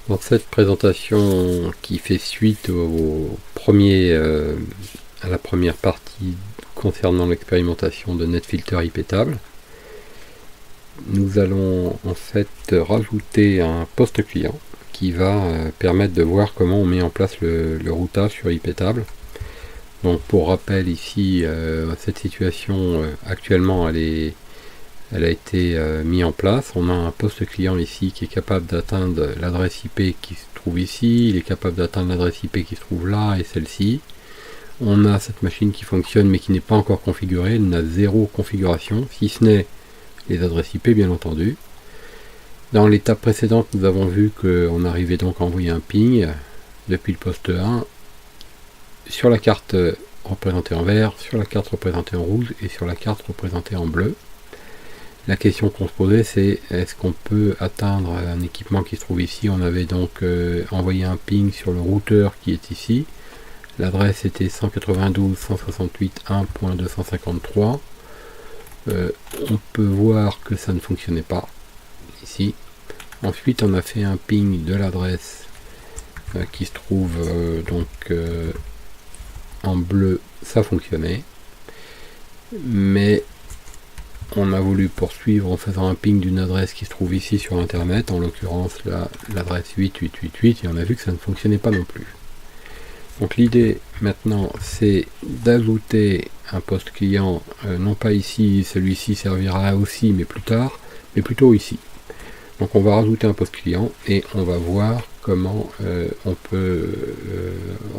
Dans cette présentation qui fait suite à la première partie concernant l'expérimentation de NetFilter IPTable, nous allons en fait rajouter un poste client qui va permettre de voir comment on met en place le routage sur IPTable. Donc pour rappel ici, cette situation actuellement elle a été mise en place. On a un poste client ici qui est capable d'atteindre l'adresse IP qui se trouve ici, il est capable d'atteindre l'adresse IP qui se trouve là et celle-ci. On a cette machine qui fonctionne mais qui n'est pas encore configurée, elle n'a zéro configuration, si ce n'est les adresses IP bien entendu. Dans l'étape précédente, nous avons vu qu'on arrivait donc à envoyer un ping depuis le poste 1 sur la carte représentée en vert, sur la carte représentée en rouge et sur la carte représentée en bleu. La question qu'on se posait, c'est est-ce qu'on peut atteindre un équipement qui se trouve ici. On avait donc envoyé un ping sur le routeur qui est ici. L'adresse était 192.168.1.253. On peut voir que ça ne fonctionnait pas ici. Ensuite, on a fait un ping de l'adresse qui se trouve en bleu. Ça fonctionnait. Mais on a voulu poursuivre en faisant un ping d'une adresse qui se trouve ici sur internet, en l'occurrence l'adresse 8888, et on a vu que ça ne fonctionnait pas non plus. Donc l'idée maintenant c'est d'ajouter un poste client, non pas ici, celui-ci servira aussi mais plus tard, mais plutôt ici. Donc on va rajouter un poste client et on va voir comment on peut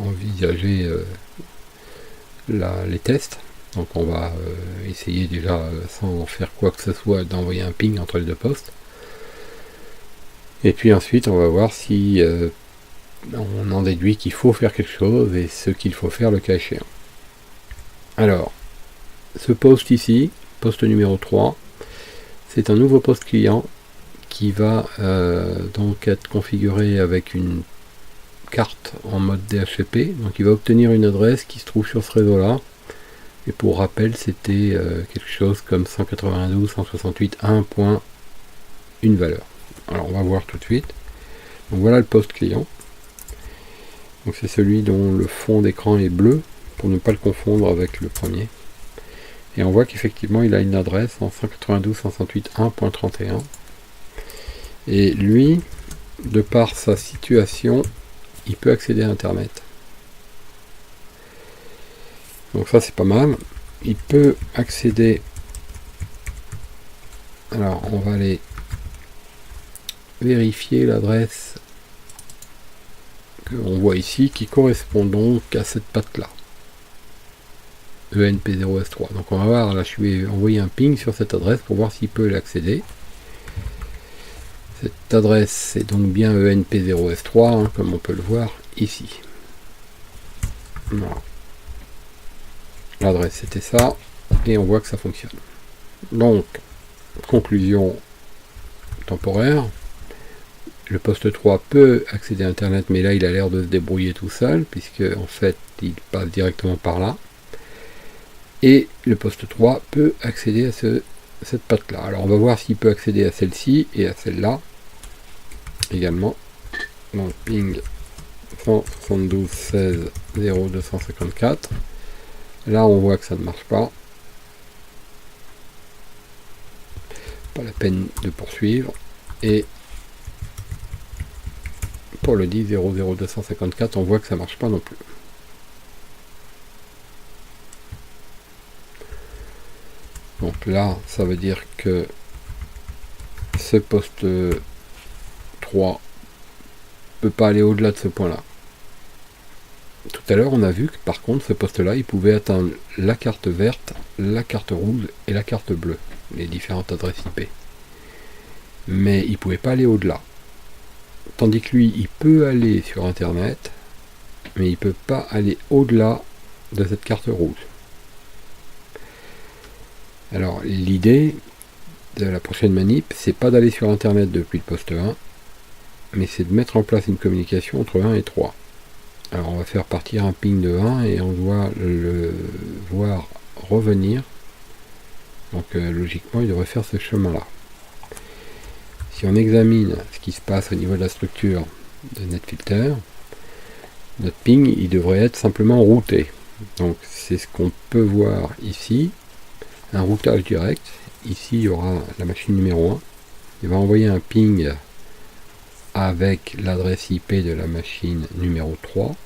envisager les tests. Donc on va essayer déjà, sans faire quoi que ce soit, d'envoyer un ping entre les deux postes. Et puis ensuite on va voir si on en déduit qu'il faut faire quelque chose et ce qu'il faut faire le cas échéant. Alors, ce poste ici, poste numéro 3, c'est un nouveau poste client qui va donc être configuré avec une carte en mode DHCP. Donc il va obtenir une adresse qui se trouve sur ce réseau-là. Et pour rappel, c'était quelque chose comme 192.168.1. Une valeur. Alors on va voir tout de suite. Donc voilà le poste client. Donc c'est celui dont le fond d'écran est bleu, pour ne pas le confondre avec le premier. Et on voit qu'effectivement il a une adresse en 192.168.1.31. Et lui, de par sa situation, il peut accéder à Internet. Donc ça c'est pas mal. Il peut accéder. Alors on va aller vérifier l'adresse que l'on voit ici qui correspond donc à cette patte là. ENP0S3. Donc on va voir, là je vais envoyer un ping sur cette adresse pour voir s'il peut l'accéder. Cette adresse c'est donc bien ENP0S3 comme on peut le voir ici. Voilà. L'adresse c'était ça, et on voit que ça fonctionne. Donc, conclusion temporaire, le poste 3 peut accéder à Internet, mais là il a l'air de se débrouiller tout seul, puisque en fait il passe directement par là. Et le poste 3 peut accéder à cette patte là. Alors on va voir s'il peut accéder à celle-ci et à celle-là également. Donc ping 172.16.0.254. Là on voit que ça ne marche pas. Pas la peine de poursuivre. Et pour le 10.0.0.254 on voit que ça ne marche pas non plus. Donc là ça veut dire que ce poste 3 peut pas aller au-delà de ce point là. Tout à l'heure on a vu que par contre ce poste là il pouvait atteindre la carte verte, la carte rouge et la carte bleue, les différentes adresses IP, mais il pouvait pas aller au-delà, tandis que lui il peut aller sur internet mais il peut pas aller au-delà de cette carte rouge. Alors l'idée de la prochaine manip c'est pas d'aller sur internet depuis le poste 1, mais c'est de mettre en place une communication entre 1 et 3. Alors on va faire partir un ping de 1 et on doit le voir revenir. Donc logiquement il devrait faire ce chemin là. Si on examine ce qui se passe au niveau de la structure, de NetFilter, notre ping il devrait être simplement routé. Donc c'est ce qu'on peut voir ici, un routage direct. Ici il y aura la machine numéro 1, il va envoyer un ping avec l'adresse IP de la machine numéro 3.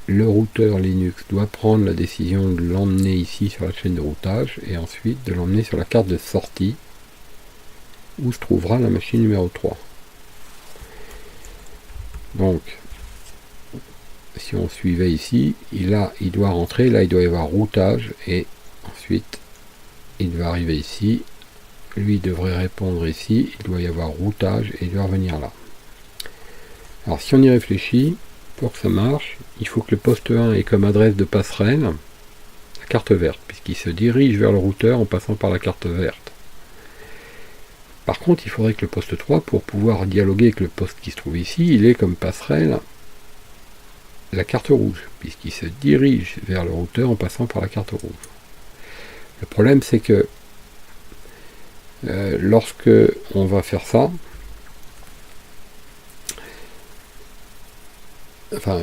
Le routeur Linux doit prendre la décision de l'emmener ici sur la chaîne de routage et ensuite de l'emmener sur la carte de sortie où se trouvera la machine numéro 3. Donc, si on suivait ici, il doit rentrer, là il doit y avoir routage et ensuite il va arriver ici, lui devrait répondre ici, il doit y avoir routage et il doit revenir là. Alors si on y réfléchit, pour que ça marche, il faut que le poste 1 ait comme adresse de passerelle la carte verte, puisqu'il se dirige vers le routeur en passant par la carte verte. Par contre, il faudrait que le poste 3, pour pouvoir dialoguer avec le poste qui se trouve ici, il ait comme passerelle la carte rouge, puisqu'il se dirige vers le routeur en passant par la carte rouge. Le problème, c'est que lorsque on va faire ça,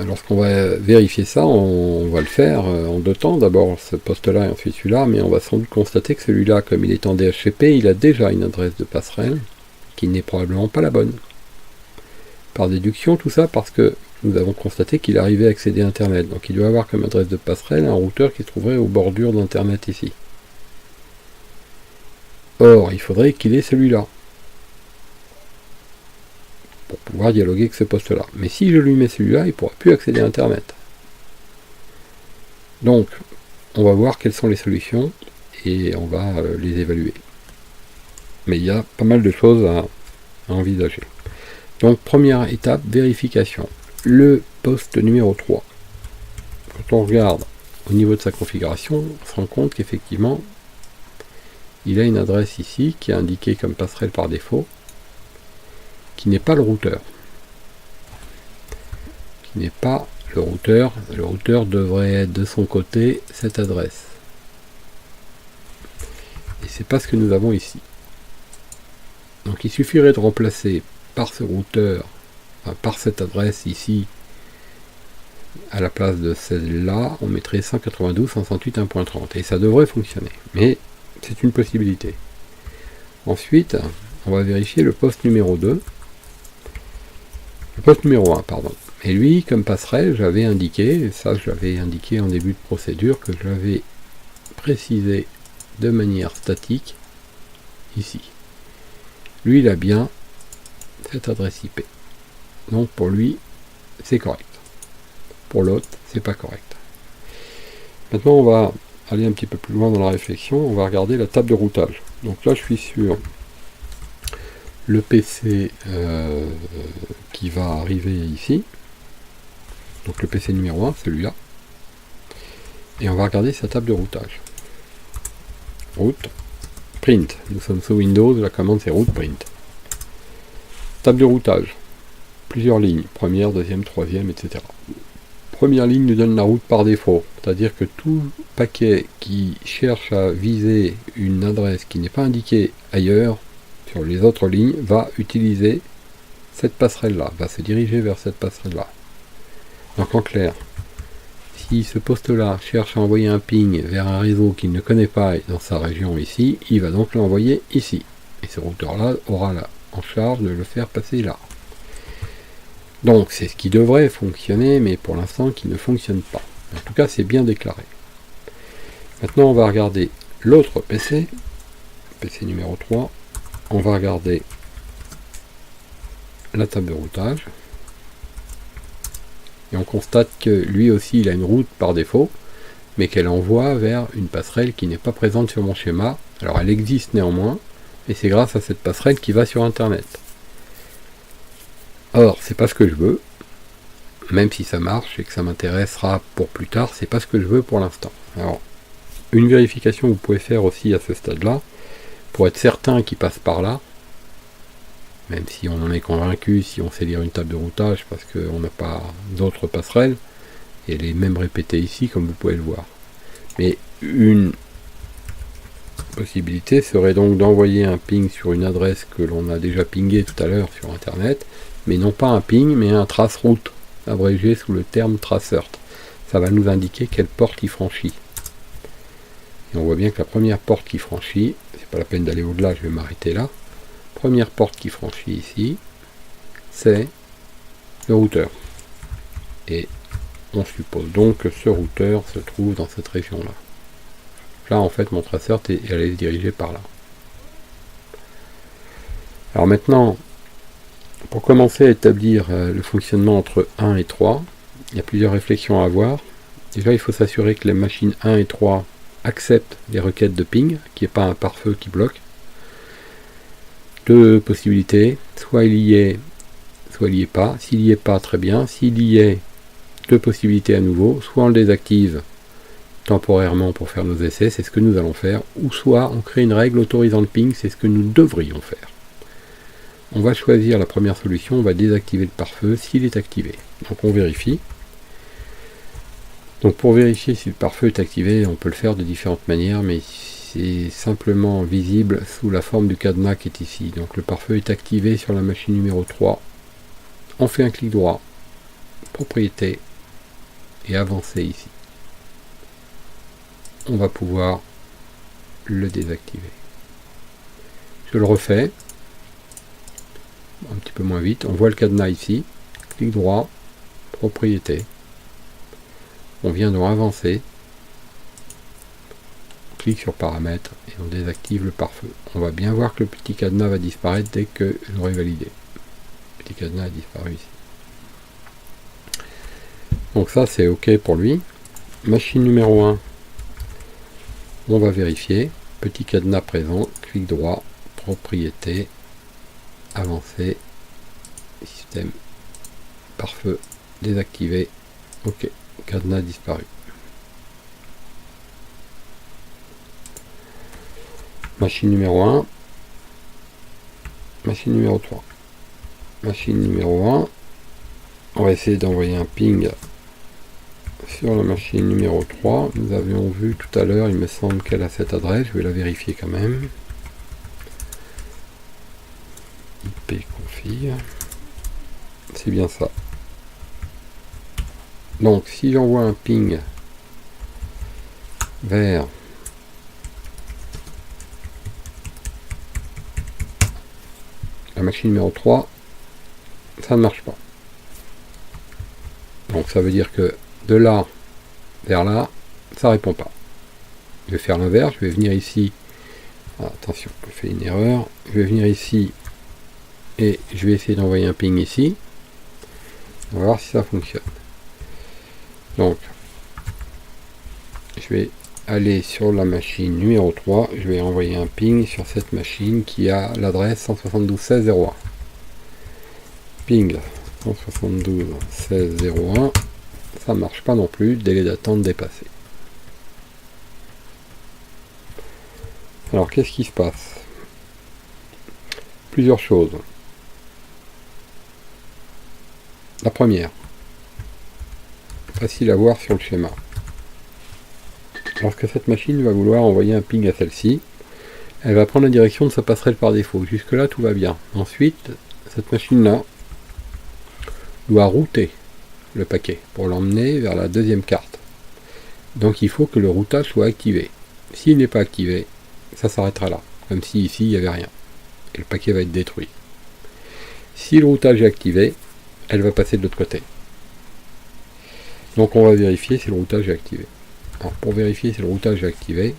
lorsqu'on va vérifier ça, on va le faire en deux temps, d'abord ce poste-là et ensuite celui-là, mais on va sans doute constater que celui-là, comme il est en DHCP, il a déjà une adresse de passerelle qui n'est probablement pas la bonne. Par déduction, tout ça parce que nous avons constaté qu'il arrivait à accéder à Internet, donc il doit avoir comme adresse de passerelle un routeur qui se trouverait aux bordures d'Internet ici. Or, il faudrait qu'il ait celui-là pour pouvoir dialoguer avec ce poste-là. Mais si je lui mets celui-là, il ne pourra plus accéder à Internet. Donc, on va voir quelles sont les solutions et on va les évaluer. Mais il y a pas mal de choses à envisager. Donc, première étape, vérification. Le poste numéro 3. Quand on regarde au niveau de sa configuration, on se rend compte qu'effectivement, il a une adresse ici qui est indiquée comme passerelle par défaut, qui n'est pas le routeur. Qui n'est pas le routeur. Le routeur devrait être de son côté cette adresse. Et c'est pas ce que nous avons ici. Donc il suffirait de remplacer par ce routeur, par cette adresse ici, à la place de celle-là, on mettrait 192.168.1.30 et ça devrait fonctionner. Mais c'est une possibilité. Ensuite, on va vérifier le poste numéro 2. Le poste numéro 1, pardon. Et lui, comme passerelle, j'avais indiqué, et ça je l'avais indiqué en début de procédure, que je l'avais précisé de manière statique, ici. Lui, il a bien cette adresse IP. Donc pour lui, c'est correct. Pour l'autre, c'est pas correct. Maintenant, on va aller un petit peu plus loin dans la réflexion, on va regarder la table de routage. Donc là, je suis sur le PC qui va arriver ici, donc le PC numéro 1, celui-là, et on va regarder sa table de routage. Route, print, nous sommes sous Windows, la commande c'est route print. Table de routage, plusieurs lignes, première, deuxième, troisième, etc. Première ligne nous donne la route par défaut, c'est-à-dire que tout paquet qui cherche à viser une adresse qui n'est pas indiquée ailleurs, sur les autres lignes, va utiliser cette passerelle-là, va se diriger vers cette passerelle-là. Donc en clair, si ce poste-là cherche à envoyer un ping vers un réseau qu'il ne connaît pas dans sa région ici, il va donc l'envoyer ici. Et ce routeur-là aura en charge de le faire passer là. Donc c'est ce qui devrait fonctionner, mais pour l'instant qui ne fonctionne pas. En tout cas, c'est bien déclaré. Maintenant, on va regarder l'autre PC, PC numéro 3. On va regarder la table de routage. Et on constate que lui aussi, il a une route par défaut, mais qu'elle envoie vers une passerelle qui n'est pas présente sur mon schéma. Alors elle existe néanmoins, et c'est grâce à cette passerelle qui va sur Internet. Or, c'est pas ce que je veux, même si ça marche et que ça m'intéressera pour plus tard, c'est pas ce que je veux pour l'instant. Alors, une vérification que vous pouvez faire aussi à ce stade-là, pour être certain qu'il passe par là, même si on en est convaincu, si on sait lire une table de routage, parce qu'on n'a pas d'autres passerelles, et elle est même répétée ici, comme vous pouvez le voir. Mais une possibilité serait donc d'envoyer un ping sur une adresse que l'on a déjà pingée tout à l'heure sur Internet, mais non pas un ping, mais un traceroute, abrégé sous le terme tracert. Ça va nous indiquer quelle porte il franchit. Et on voit bien que la première porte qui franchit, c'est pas la peine d'aller au-delà, je vais m'arrêter là. Première porte qui franchit ici, c'est le routeur. Et on suppose donc que ce routeur se trouve dans cette région-là. Là, en fait, mon traceur est allé se diriger par là. Alors maintenant, pour commencer à établir le fonctionnement entre 1 et 3, il y a plusieurs réflexions à avoir. Déjà, il faut s'assurer que les machines 1 et 3 acceptent les requêtes de ping, qu'il n'y ait pas un pare-feu qui bloque. Deux possibilités, soit il y est, soit il n'y est pas. S'il n'y est pas, très bien. S'il y est, deux possibilités à nouveau, soit on le désactive temporairement pour faire nos essais, c'est ce que nous allons faire, ou soit on crée une règle autorisant le ping, c'est ce que nous devrions faire. On va choisir la première solution, on va désactiver le pare-feu s'il est activé. Donc on vérifie. Donc pour vérifier si le pare-feu est activé, on peut le faire de différentes manières, mais c'est simplement visible sous la forme du cadenas qui est ici. Donc le pare-feu est activé sur la machine numéro 3. On fait un clic droit, propriété, et avancer ici. On va pouvoir le désactiver. Je le refais, un petit peu moins vite. On voit le cadenas ici, clic droit, propriété. On vient donc avancer, on clique sur paramètres et on désactive le pare-feu. On va bien voir que le petit cadenas va disparaître dès que j'aurai validé. Le petit cadenas a disparu ici. Donc ça c'est OK pour lui. Machine numéro 1, on va vérifier. Petit cadenas présent, clic droit, propriété, avancer, système, pare-feu, désactivé, OK, cadenas disparu. Machine numéro 1, machine numéro 3. Machine numéro 1, on va essayer d'envoyer un ping sur la machine numéro 3. Nous avions vu tout à l'heure, il me semble qu'elle a cette adresse, je vais la vérifier quand même. IP config, c'est bien ça. Donc si j'envoie un ping vers la machine numéro 3, ça ne marche pas. Donc ça veut dire que de là vers là, ça répond pas. Je vais faire l'inverse, je vais venir ici. Ah, attention, je fais une erreur. Je vais venir ici et je vais essayer d'envoyer un ping ici. On va voir si ça fonctionne. Donc, je vais aller sur la machine numéro 3. Je vais envoyer un ping sur cette machine qui a l'adresse 172.16.01. Ping 172.16.01. Ça ne marche pas non plus, délai d'attente dépassé. Alors qu'est-ce qui se passe? Plusieurs choses. La première, facile à voir sur le schéma. Lorsque cette machine va vouloir envoyer un ping à celle-ci, elle va prendre la direction de sa passerelle par défaut. Jusque là tout va bien. Ensuite, cette machine-là doit router le paquet pour l'emmener vers la deuxième carte. Donc il faut que le routage soit activé. S'il n'est pas activé, ça s'arrêtera là, comme si ici il n'y avait rien. Et le paquet va être détruit. Si le routage est activé, elle va passer de l'autre côté. Donc on va vérifier si le routage est activé. Alors pour vérifier si le routage est activé,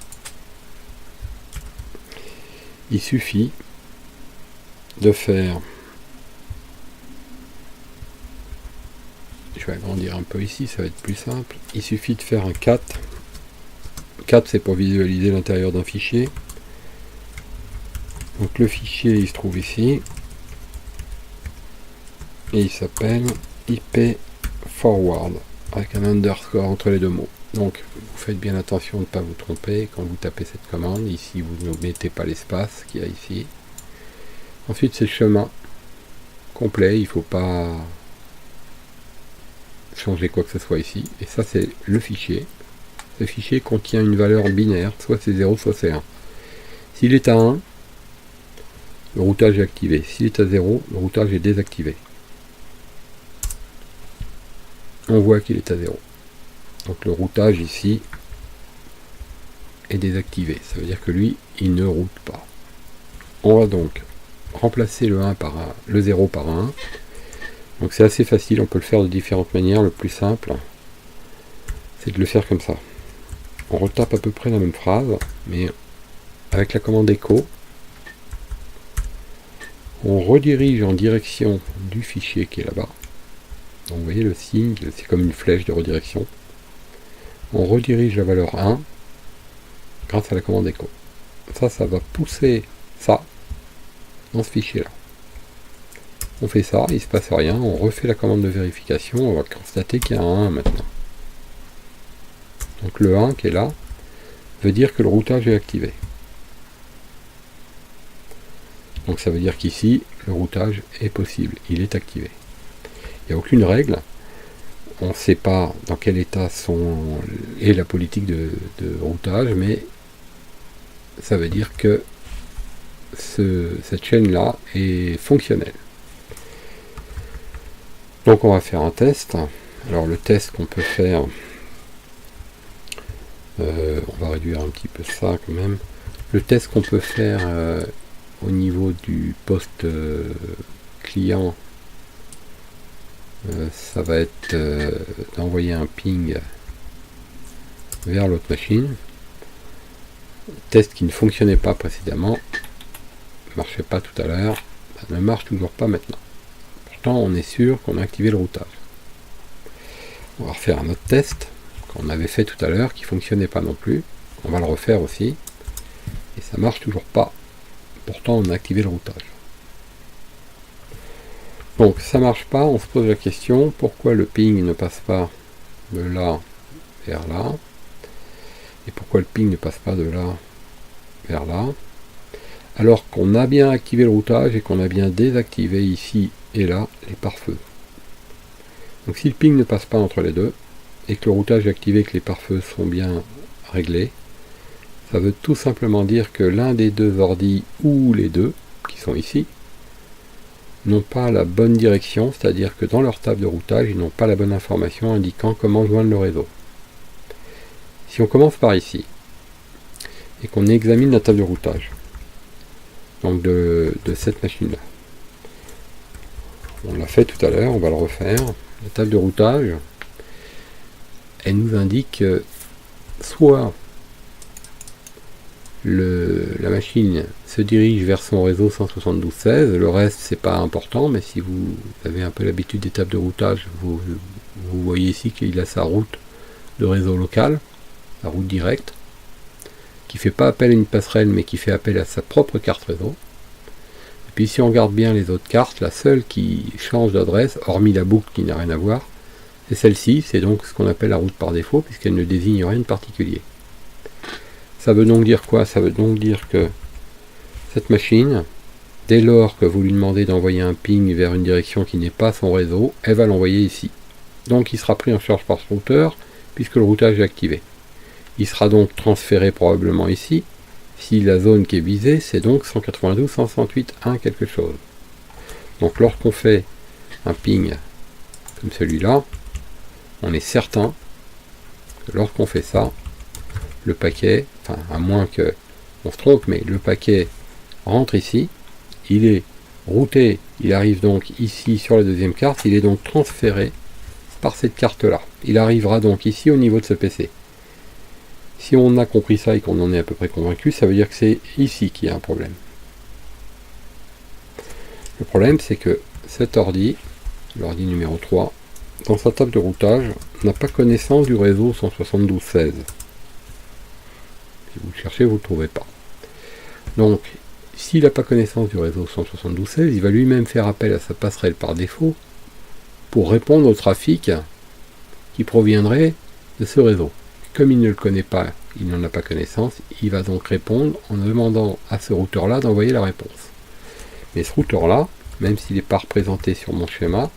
il suffit de faire... Je vais agrandir un peu ici, ça va être plus simple. Il suffit de faire un cat. Cat, c'est pour visualiser l'intérieur d'un fichier. Donc le fichier, il se trouve ici. Et il s'appelle IP forward, avec un underscore entre les deux mots. Donc vous faites bien attention de ne pas vous tromper quand vous tapez cette commande. Ici, vous ne mettez pas l'espace qu'il y a ici. Ensuite, c'est le chemin complet. Il ne faut pas changer quoi que ce soit ici. Et ça, c'est le fichier. Ce fichier contient une valeur binaire, soit c'est 0, soit c'est 1. S'il est à 1, le routage est activé. S'il est à 0, le routage est désactivé. on voit qu'il est à 0. Donc le routage ici est désactivé. Ça veut dire que lui, il ne route pas. On va donc remplacer le 0 par un 1. Donc c'est assez facile, on peut le faire de différentes manières. Le plus simple, c'est de le faire comme ça. On retape à peu près la même phrase, mais avec la commande echo, on redirige en direction du fichier qui est là-bas. Donc vous voyez le signe, c'est comme une flèche de redirection. On redirige la valeur 1 grâce à la commande echo. Ça va pousser ça dans ce fichier-là. On fait ça, il ne se passe rien, on refait la commande de vérification, on va constater qu'il y a un 1 maintenant. Donc le 1 qui est là veut dire que le routage est activé. Donc ça veut dire qu'ici, le routage est possible, il est activé. Il n'y a aucune règle, on ne sait pas dans quel état est la politique de routage, mais ça veut dire que cette chaîne-là est fonctionnelle. Donc on va faire un test. Alors le test qu'on peut faire, on va réduire un petit peu ça quand même. Le test qu'on peut faire au niveau du poste client, ça va être d'envoyer un ping vers l'autre machine. Test qui ne fonctionnait pas précédemment, ne marchait pas tout à l'heure, ça ne marche toujours pas maintenant. Pourtant on est sûr qu'on a activé le routage. On va refaire un autre test qu'on avait fait tout à l'heure qui ne fonctionnait pas non plus. On va le refaire aussi. Et ça marche toujours pas. Pourtant on a activé le routage. Donc ça marche pas, on se pose la question pourquoi le ping ne passe pas de là vers là, et pourquoi le ping ne passe pas de là vers là, alors qu'on a bien activé le routage et qu'on a bien désactivé ici et là les pare-feux. Donc si le ping ne passe pas entre les deux, et que le routage est activé et que les pare-feux sont bien réglés, ça veut tout simplement dire que l'un des deux ordis, ou les deux, qui sont ici, n'ont pas la bonne direction, c'est-à-dire que dans leur table de routage, ils n'ont pas la bonne information indiquant comment joindre le réseau. Si on commence par ici, et qu'on examine la table de routage, donc de cette machine-là, on l'a fait tout à l'heure, on va le refaire, la table de routage, elle nous indique soit la machine se dirige vers son réseau 172.16, le reste c'est pas important, mais si vous avez un peu l'habitude des tables de routage, vous voyez ici qu'il a sa route de réseau local, la route directe, qui fait pas appel à une passerelle mais qui fait appel à sa propre carte réseau. Et puis si on regarde bien les autres cartes, la seule qui change d'adresse, hormis la boucle qui n'a rien à voir, c'est celle-ci, c'est donc ce qu'on appelle la route par défaut, puisqu'elle ne désigne rien de particulier. Ça veut donc dire quoi? Ça veut donc dire que cette machine, dès lors que vous lui demandez d'envoyer un ping vers une direction qui n'est pas son réseau, elle va l'envoyer ici. Donc il sera pris en charge par ce routeur, puisque le routage est activé. Il sera donc transféré probablement ici, si la zone qui est visée, c'est donc 192.168.1 quelque chose. Donc lorsqu'on fait un ping comme celui-là, on est certain que lorsqu'on fait ça, le paquet, enfin à moins que on se trompe, mais le paquet rentre ici, il est routé, il arrive donc ici sur la deuxième carte, il est donc transféré par cette carte-là. Il arrivera donc ici au niveau de ce PC. Si on a compris ça et qu'on en est à peu près convaincu, ça veut dire que c'est ici qu'il y a un problème. Le problème, c'est que cet ordi, l'ordi numéro 3, dans sa table de routage, n'a pas connaissance du réseau 172.16. Si vous le cherchez, vous ne le trouvez pas. Donc, s'il n'a pas connaissance du réseau 172.16, il va lui-même faire appel à sa passerelle par défaut pour répondre au trafic qui proviendrait de ce réseau. Comme il ne le connaît pas, il n'en a pas connaissance, il va donc répondre en demandant à ce routeur-là d'envoyer la réponse. Mais ce routeur-là, même s'il n'est pas représenté sur mon schéma,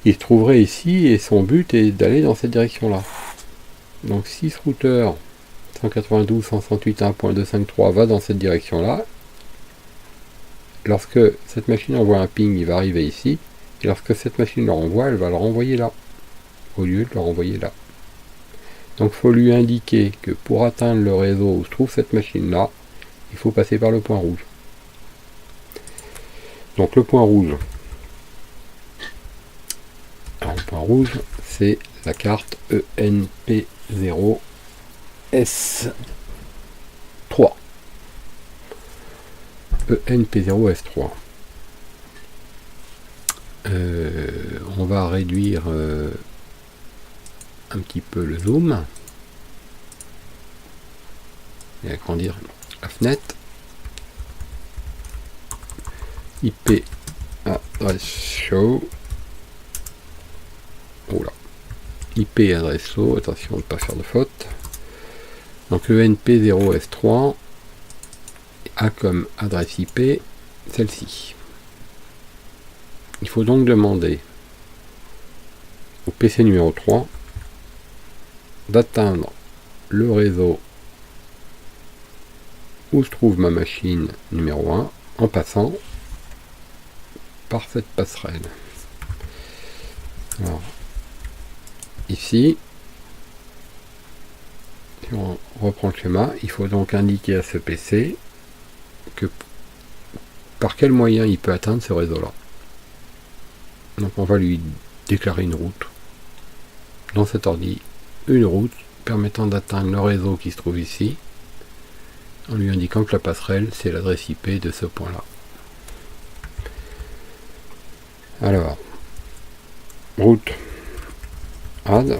il se trouverait ici et son but est d'aller dans cette direction-là. Donc si ce routeur 192.168.1.253 va dans cette direction-là, lorsque cette machine envoie un ping, il va arriver ici, Et lorsque cette machine le renvoie, elle va le renvoyer là, au lieu de le renvoyer là. Donc il faut lui indiquer que pour atteindre le réseau où se trouve cette machine-là, il faut passer par le point rouge. Donc le point rouge, alors le point rouge, c'est la carte ENP0S3. ENP0S3. On va réduire un petit peu le zoom et agrandir la fenêtre. IP adresse show. Oula. IP adresse show, attention de ne pas faire de faute. Donc le NP0S3 a comme adresse IP celle-ci. Il faut donc demander au PC numéro 3 d'atteindre le réseau où se trouve ma machine numéro 1 en passant par cette passerelle. Alors, ici, si on reprend le schéma, il faut donc indiquer à ce PC que par quel moyen il peut atteindre ce réseau-là. Donc on va lui déclarer une route dans cet ordi, une route permettant d'atteindre le réseau qui se trouve ici, en lui indiquant que la passerelle c'est l'adresse IP de ce point là. Alors, route add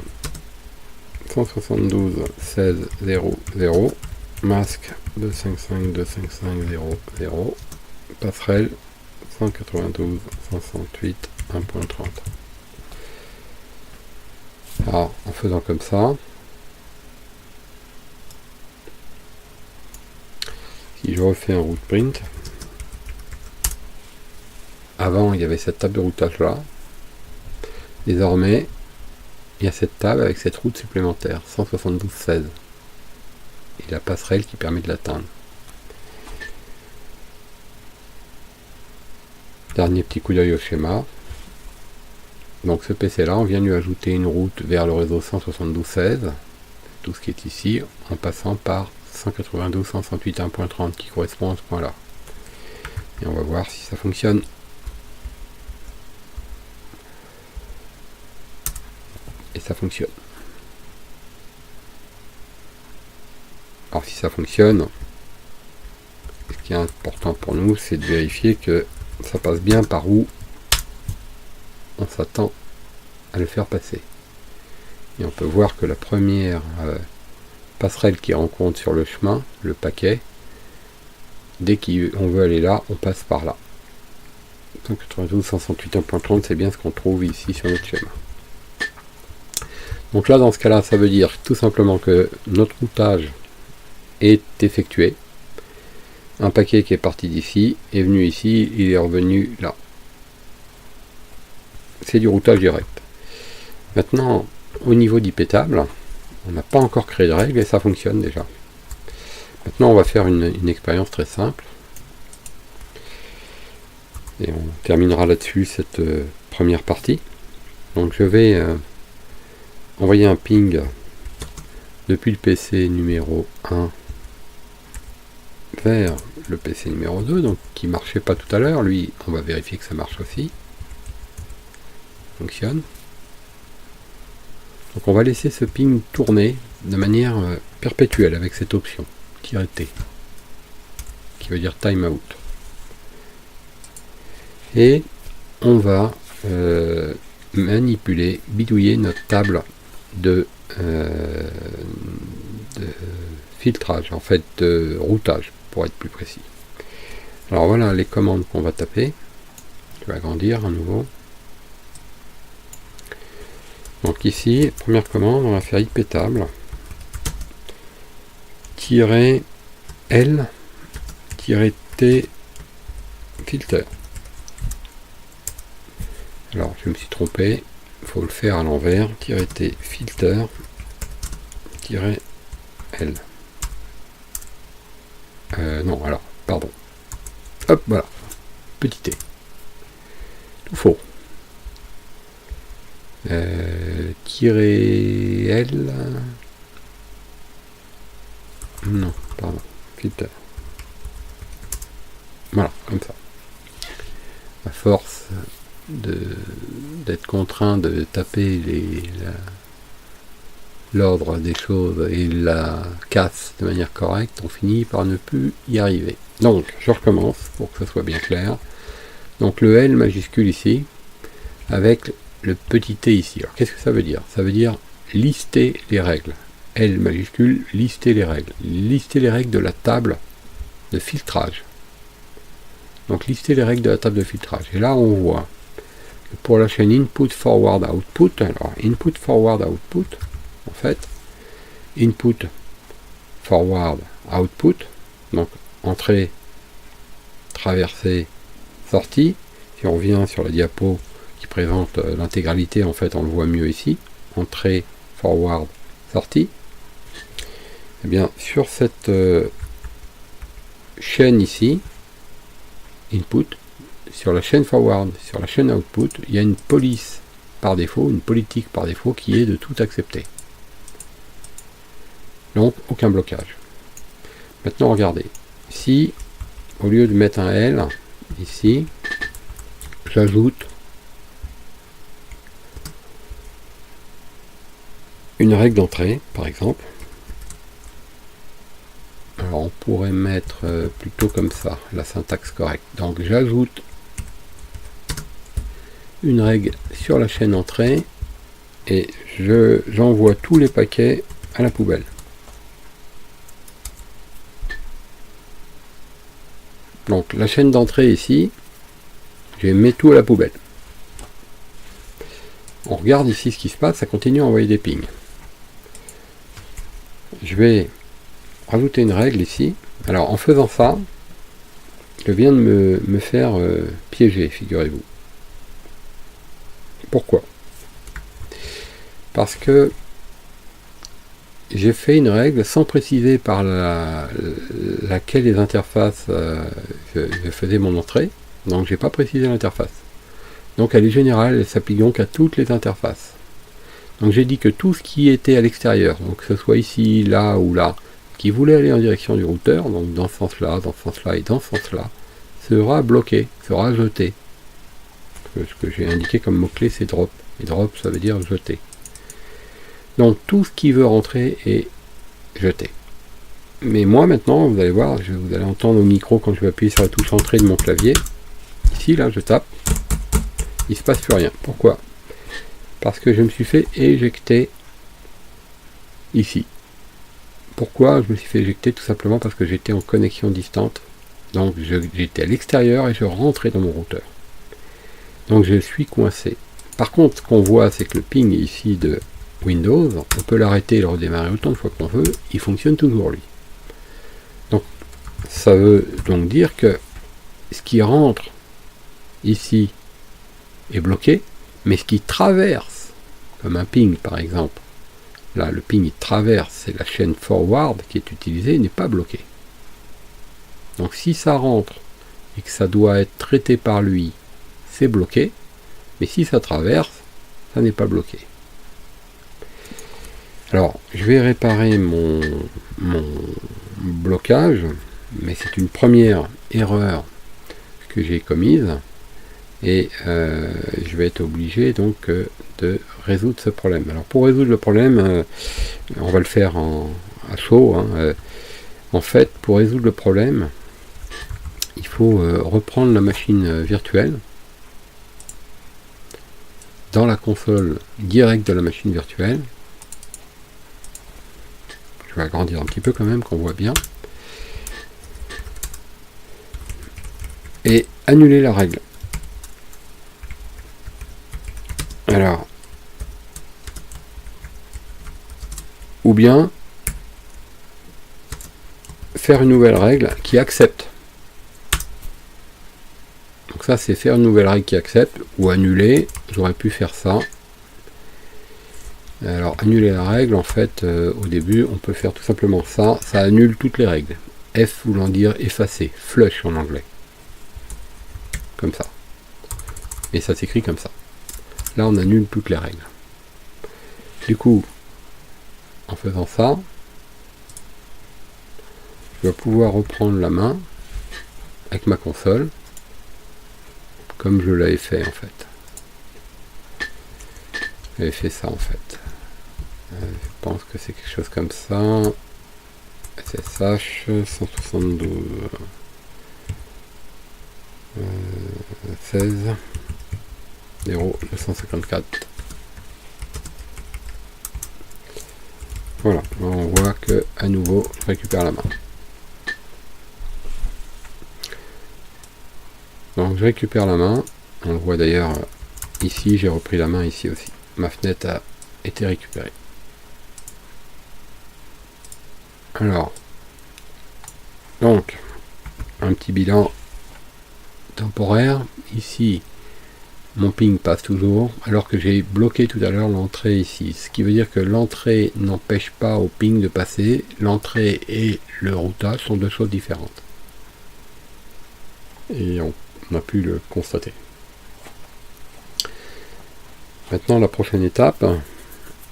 172.16.0.0, masque 255.255.0.0, passerelle 192.168. 1.30. Alors, en faisant comme ça, si je refais un route print, avant il y avait cette table de routage là, désormais il y a cette table avec cette route supplémentaire 172.16 et la passerelle qui permet de l'atteindre. Dernier petit coup d'œil au schéma. Donc ce PC là, on vient lui ajouter une route vers le réseau 172.16, tout ce qui est ici, en passant par 192.168.1.30 qui correspond à ce point là. Et on va voir si ça fonctionne. Et ça fonctionne. Alors si ça fonctionne, ce qui est important pour nous, c'est de vérifier que ça passe bien par où on s'attend à le faire passer. Et on peut voir que la première passerelle qui rencontre sur le chemin, le paquet, dès qu'on veut aller là, on passe par là. 192.168.1.30, c'est bien ce qu'on trouve ici sur notre schéma. Donc là, dans ce cas-là, ça veut dire tout simplement que notre routage est effectué. Un paquet qui est parti d'ici est venu ici, il est revenu là. C'est du routage direct. Maintenant, au niveau d'IP table, on n'a pas encore créé de règles et ça fonctionne déjà. Maintenant, on va faire une expérience très simple. Et on terminera là-dessus cette première partie. Donc je vais envoyer un ping depuis le PC numéro 1 vers le PC numéro 2, donc qui marchait pas tout à l'heure. Lui, on va vérifier que ça marche aussi. Fonctionne. Donc on va laisser ce ping tourner de manière perpétuelle avec cette option -T qui veut dire timeout. Et on va manipuler, bidouiller notre table de filtrage, en fait de routage pour être plus précis. Alors voilà les commandes qu'on va taper. Je vais agrandir à nouveau. Donc ici, première commande, on va faire IP table -L -T filter. Alors je me suis trompé, il faut le faire à l'envers, -T filter -L. Non, alors, pardon. Hop, voilà. Petit T. Tout faux. tirer L. Non, pardon, filter. Voilà, comme ça. À force d'être contraint de taper l'ordre des choses et la casse de manière correcte, on finit par ne plus y arriver. Donc, je recommence pour que ce soit bien clair. Donc le L majuscule ici, avec le petit t ici. Alors qu'est-ce que ça veut dire? Ça veut dire lister les règles. L majuscule, lister les règles. Lister les règles de la table de filtrage. Donc lister les règles de la table de filtrage. Et là on voit que pour la chaîne input forward output, alors input forward output, en fait, input forward output, donc entrée, traversée, sortie. Si on revient sur la diapo qui présente l'intégralité, en fait on le voit mieux ici, entrée, forward, sortie. Et bien sur cette chaîne ici, input, sur la chaîne forward, sur la chaîne output, il y a une police par défaut, une politique par défaut qui est de tout accepter. Donc aucun blocage. Maintenant regardez, si au lieu de mettre un L ici, j'ajoute une règle d'entrée par exemple. Alors on pourrait mettre plutôt comme ça, la syntaxe correcte. Donc j'ajoute une règle sur la chaîne entrée et j'envoie tous les paquets à la poubelle. Donc la chaîne d'entrée ici, je mets tout à la poubelle. On regarde ici ce qui se passe, ça continue à envoyer des pings. Je vais rajouter une règle ici. Alors en faisant ça, je viens de me faire piéger, figurez-vous. Pourquoi? Parce que j'ai fait une règle sans préciser par laquelle des interfaces je faisais mon entrée, donc j'ai pas précisé l'interface. Donc elle est générale, elle s'applique donc à toutes les interfaces. Donc j'ai dit que tout ce qui était à l'extérieur, donc que ce soit ici, là ou là, qui voulait aller en direction du routeur, donc dans ce sens-là, dans ce sens-là et dans ce sens-là, sera bloqué, sera jeté. Ce que j'ai indiqué comme mot-clé, c'est drop. Et drop, ça veut dire jeter. Donc tout ce qui veut rentrer est jeté. Mais moi maintenant, vous allez voir, vous allez entendre au micro quand je vais appuyer sur la touche entrée de mon clavier. Ici, là, je tape. Il ne se passe plus rien. Pourquoi? Parce que je me suis fait éjecter ici. Pourquoi je me suis fait éjecter? Tout simplement parce que j'étais en connexion distante. Donc j'étais à l'extérieur et je rentrais dans mon routeur. Donc je suis coincé. Par contre, ce qu'on voit, c'est que le ping ici de Windows, on peut l'arrêter et le redémarrer autant de fois qu'on veut, il fonctionne toujours lui. Donc ça veut donc dire que ce qui rentre ici est bloqué, mais ce qui traverse, comme un ping par exemple, là le ping il traverse, c'est la chaîne forward qui est utilisée, n'est pas bloqué. Donc si ça rentre et que ça doit être traité par lui, c'est bloqué, mais si ça traverse, ça n'est pas bloqué. Alors, je vais réparer mon blocage, mais c'est une première erreur que j'ai commise, et je vais être obligé donc de résoudre ce problème. Alors pour résoudre le problème, on va le faire à chaud. En fait, pour résoudre le problème, il faut reprendre la machine virtuelle dans la console directe de la machine virtuelle. Je vais agrandir un petit peu quand même, qu'on voit bien. Et annuler la règle. Alors, ou bien faire une nouvelle règle qui accepte. Donc ça, c'est faire une nouvelle règle qui accepte, ou annuler. J'aurais pu faire ça. Alors, annuler la règle, en fait, au début, on peut faire tout simplement ça. Ça annule toutes les règles. F voulant dire effacer, flush en anglais. Comme ça. Et ça s'écrit comme ça. Là, on annule toutes les règles. Du coup, en faisant ça, je vais pouvoir reprendre la main avec ma console, comme je l'avais fait en fait. J'avais fait ça en fait. Je pense que c'est quelque chose comme ça. SSH 172 16 0 254. Voilà, on voit que à nouveau je récupère la main. Donc je récupère la main. On le voit d'ailleurs ici, j'ai repris la main ici aussi. Ma fenêtre a été récupérée. Alors, donc, un petit bilan temporaire. Ici, mon ping passe toujours, alors que j'ai bloqué tout à l'heure l'entrée ici. Ce qui veut dire que l'entrée n'empêche pas au ping de passer. L'entrée et le routage sont deux choses différentes. Et on a pu le constater. Maintenant, la prochaine étape,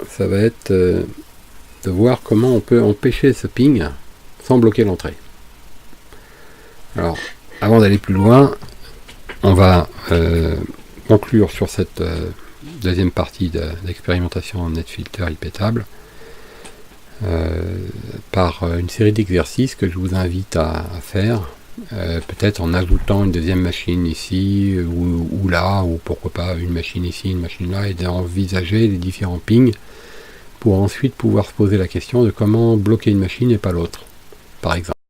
ça va être de voir comment on peut empêcher ce ping sans bloquer l'entrée. Alors, avant d'aller plus loin, on va conclure sur cette deuxième partie d'expérimentation en NetFilter IPtable par une série d'exercices que je vous invite à faire, peut-être en ajoutant une deuxième machine ici ou là, ou pourquoi pas une machine ici, une machine là, et d'envisager les différents pings pour ensuite pouvoir se poser la question de comment bloquer une machine et pas l'autre, par exemple.